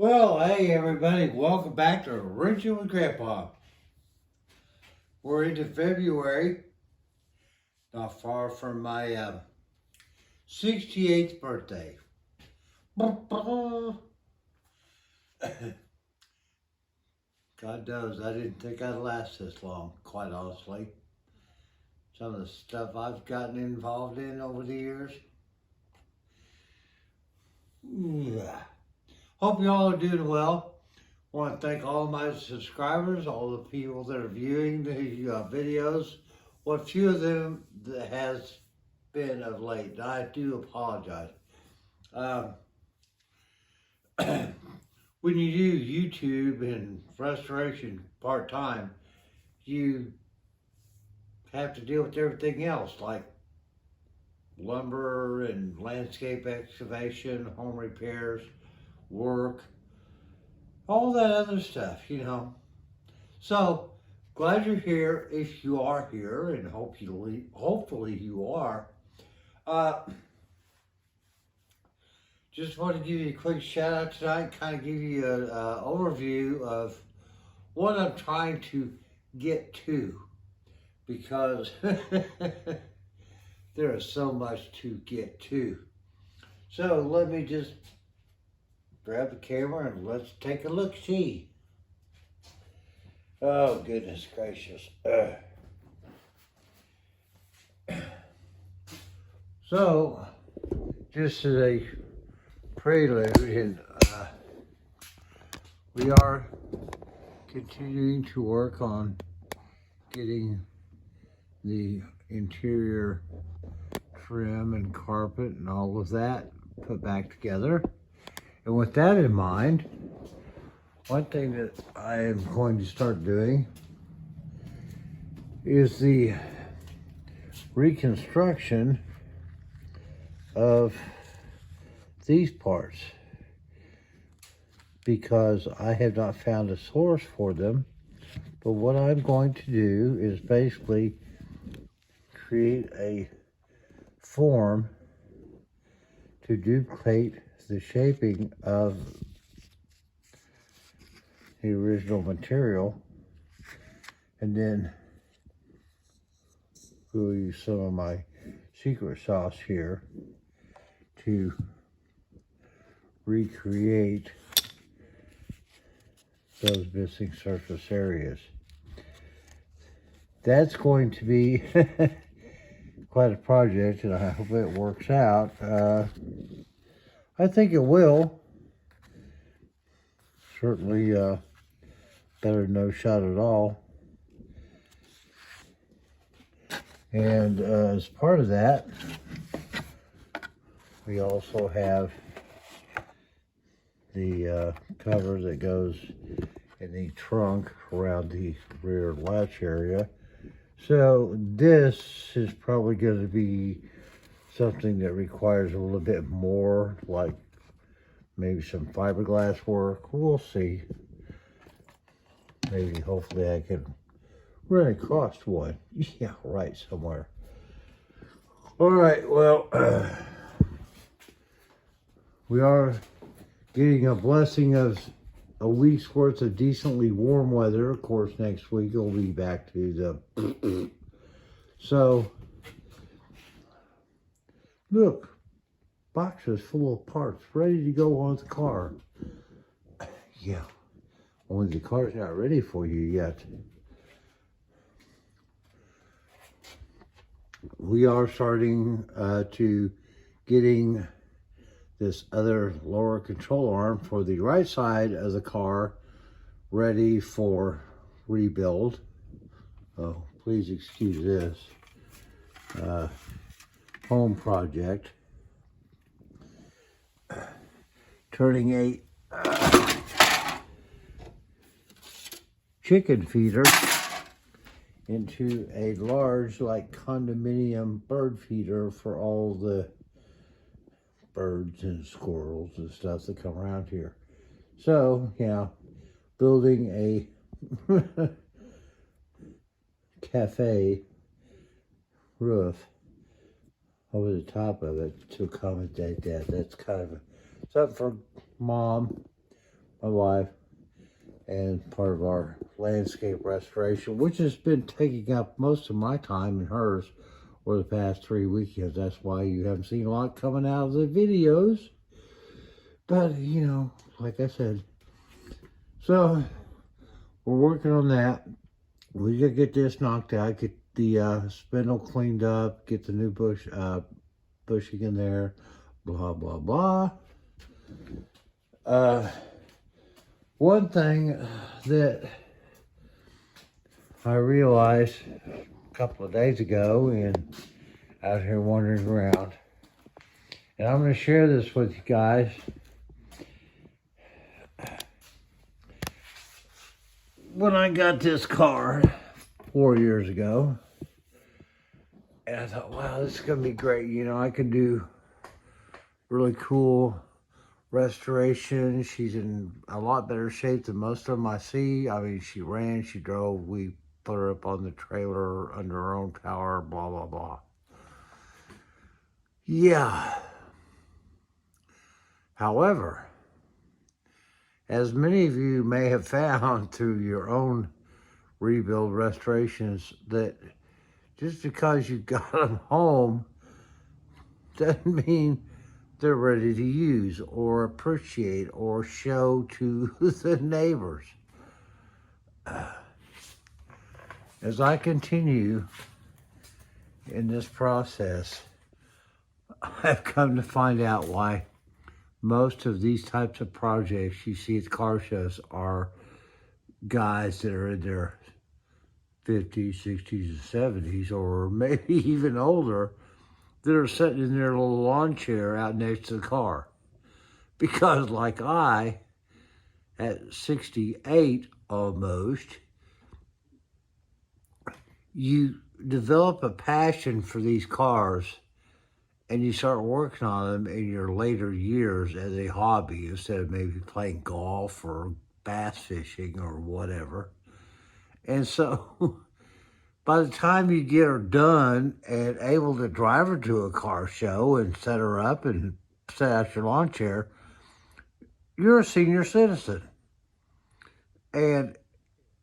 Well, hey everybody, welcome back to Wrenching with Grandpa. We're into February, not far from my 68th birthday. God knows, I didn't think I'd last this long, quite honestly. Some of the stuff I've gotten involved in over the years. Yeah. Hope you all are doing well. I want to thank all my subscribers, all the people that are viewing the videos. What few of them that has been of late. I do apologize. When you do YouTube and restoration part-time, you have to deal with everything else like lumber and landscape excavation, home repairs, work, all that other stuff, you know. So, glad you're here if you are here, and hopefully you are. Just want to give you a quick shout out tonight, kind of give you an overview of what I'm trying to get to, because there is so much to get to. So let me just grab the camera and let's take a look-see. Oh, goodness gracious. So, just as a prelude, and we are continuing to work on getting the interior trim and carpet and all of that put back together. And with that in mind, one thing that I am going to start doing is the reconstruction of these parts, because I have not found a source for them. But what I'm going to do is basically create a form to duplicate the shaping of the original material, and then we'll use some of my secret sauce here to recreate those missing surface areas. That's going to be quite a project, and I hope it works out. I think it will. Certainly better than no shot at all. And as part of that, we also have the cover that goes in the trunk around the rear latch area. So this is probably going to be something that requires a little bit more, like maybe some fiberglass work. We'll see. Maybe, hopefully I can run across one. Yeah, right, somewhere. All right, well, we are getting a blessing of a week's worth of decently warm weather. Of course, next week it'll be back to the... So, look, boxes full of parts ready to go on the car. Yeah, only the car's not ready for you yet. We are starting to getting this other lower control arm for the right side of the car ready for rebuild. Oh, please excuse this. Home project. Turning a chicken feeder into a large, like, condominium bird feeder for all the birds and squirrels and stuff that come around here. So, yeah, building a cafe roof over the top of it to accommodate that. That's kind of something for Mom, my wife, and part of our landscape restoration, which has been taking up most of my time and hers for the past 3 weekends. That's why you haven't seen a lot coming out of the videos. But, you know, like I said, so we're working on that. We gotta get this knocked out, get the spindle cleaned up, get the new bushing in there, blah, blah, blah. One thing that I realized a couple of days ago and out here wandering around, and I'm going to share this with you guys. When I got this car 4 years ago, and I thought, wow, this is going to be great. You know, I could do really cool restoration. She's in a lot better shape than most of them I see. I mean, she ran, she drove, we put her up on the trailer under her own power, blah, blah, blah. Yeah. However, as many of you may have found through your own rebuild restorations, that just because you got them home doesn't mean they're ready to use or appreciate or show to the neighbors. As I continue in this process, I've come to find out why most of these types of projects you see at car shows are guys that are in their 50s, 60s, and 70s, or maybe even older, that are sitting in their little lawn chair out next to the car. Because like I, at 68 almost, you develop a passion for these cars and you start working on them in your later years as a hobby instead of maybe playing golf or bass fishing or whatever. And so by the time you get her done and able to drive her to a car show and set her up and set out your lawn chair, you're a senior citizen. And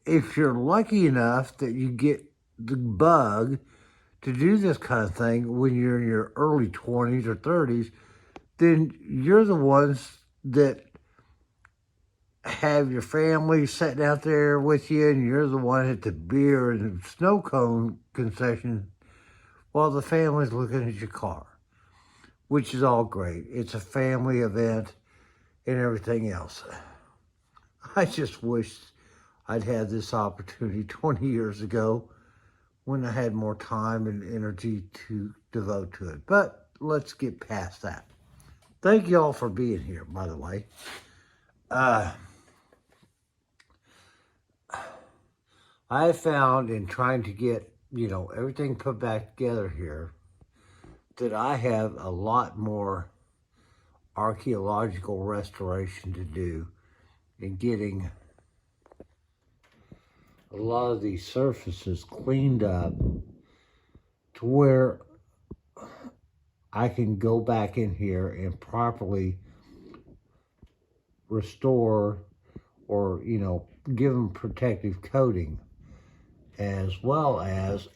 if you're lucky enough that you get the bug to do this kind of thing when you're in your early 20s or 30s, then you're the ones that have your family sitting out there with you, and you're the one at the beer and snow cone concession while the family's looking at your car, which is all great. It's a family event and everything else. I just wish I'd had this opportunity 20 years ago when I had more time and energy to devote to it. But let's get past that. Thank you all for being here, by the way. I found in trying to get, everything put back together here, that I have a lot more archaeological restoration to do in getting a lot of these surfaces cleaned up to where I can go back in here and properly restore or, give them protective coating, as well as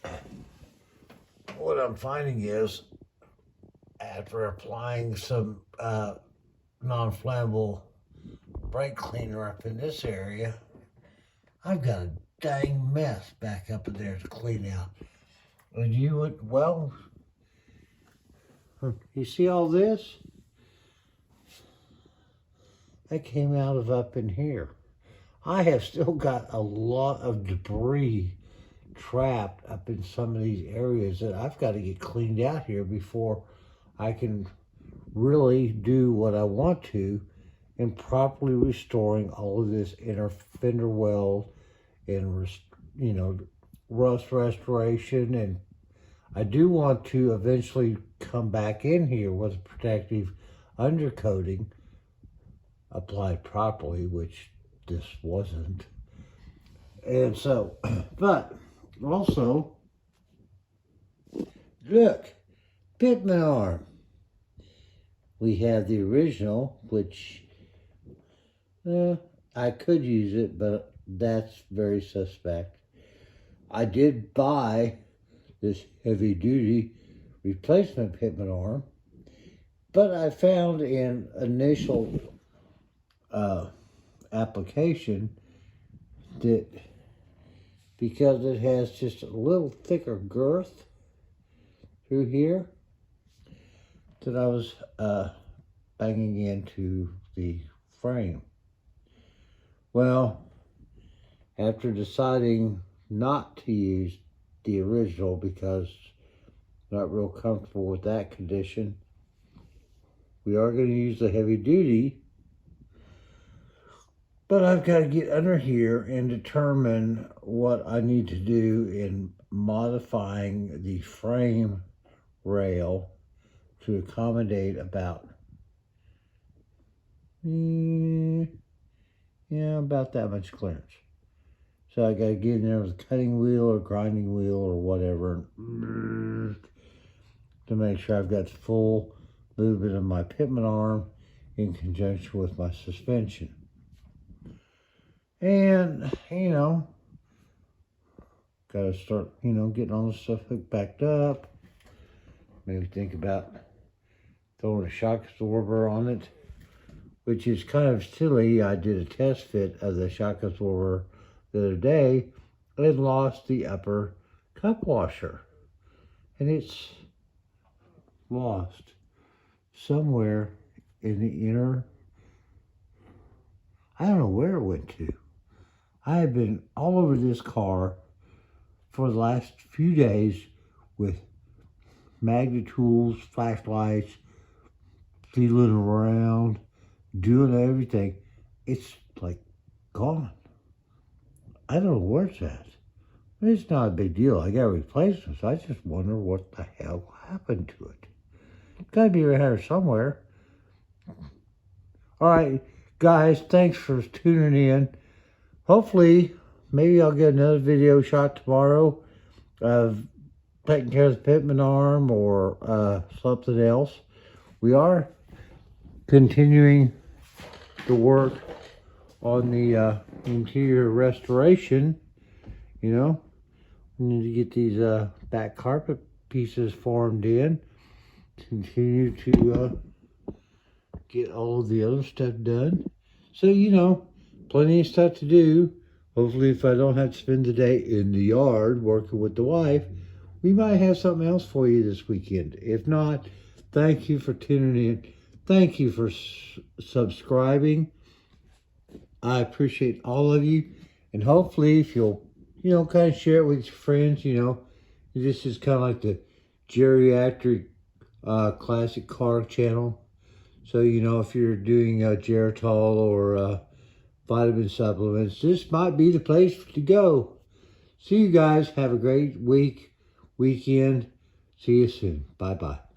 what I'm finding is after applying some non-flammable brake cleaner up in this area, I've got a dang mess back up in there to clean out. And you see all this? That came out of up in here. I have still got a lot of debris trapped up in some of these areas that I've got to get cleaned out here before I can really do what I want to in properly restoring all of this inner fender weld and, rust restoration. And I do want to eventually come back in here with a protective undercoating applied properly, which this wasn't. And so, but also, look, Pitman arm. We have the original, which I could use it, but that's very suspect. I did buy this heavy-duty replacement Pitman arm, but I found in initial application that because it has just a little thicker girth through here, that I was banging into the frame. Well, after deciding not to use the original because I'm not real comfortable with that condition, we are going to use the heavy duty, but I've got to get under here and determine what I need to do in modifying the frame rail to accommodate about about that much clearance. So I got to get in there with a cutting wheel or grinding wheel or whatever to make sure I've got full movement of my Pitman arm in conjunction with my suspension. And, got to start, getting all the stuff hooked back up. Maybe think about throwing a shock absorber on it, which is kind of silly. I did a test fit of the shock absorber the other day and lost the upper cup washer. And it's lost somewhere in the inner, I don't know where it went to. I have been all over this car for the last few days with magnet tools, flashlights, feeling around, doing everything. It's like gone. I don't know where it's at. It's not a big deal. I got replacements. I just wonder what the hell happened to it. It's got to be around here somewhere. All right, guys, thanks for tuning in. Hopefully, maybe I'll get another video shot tomorrow of taking care of the Pitman arm or something else. We are continuing the work on the interior restoration. We need to get these back carpet pieces formed in. Continue to get all of the other stuff done. So, plenty of stuff to do. Hopefully, if I don't have to spend the day in the yard working with the wife, we might have something else for you this weekend. If not, thank you for tuning in. Thank you for subscribing. I appreciate all of you. And hopefully, if you'll, kind of share it with your friends, this is kind of like the geriatric classic car channel. So, if you're doing Geritol or vitamin supplements, this might be the place to go. See you guys. Have a great weekend. See you soon. Bye-bye.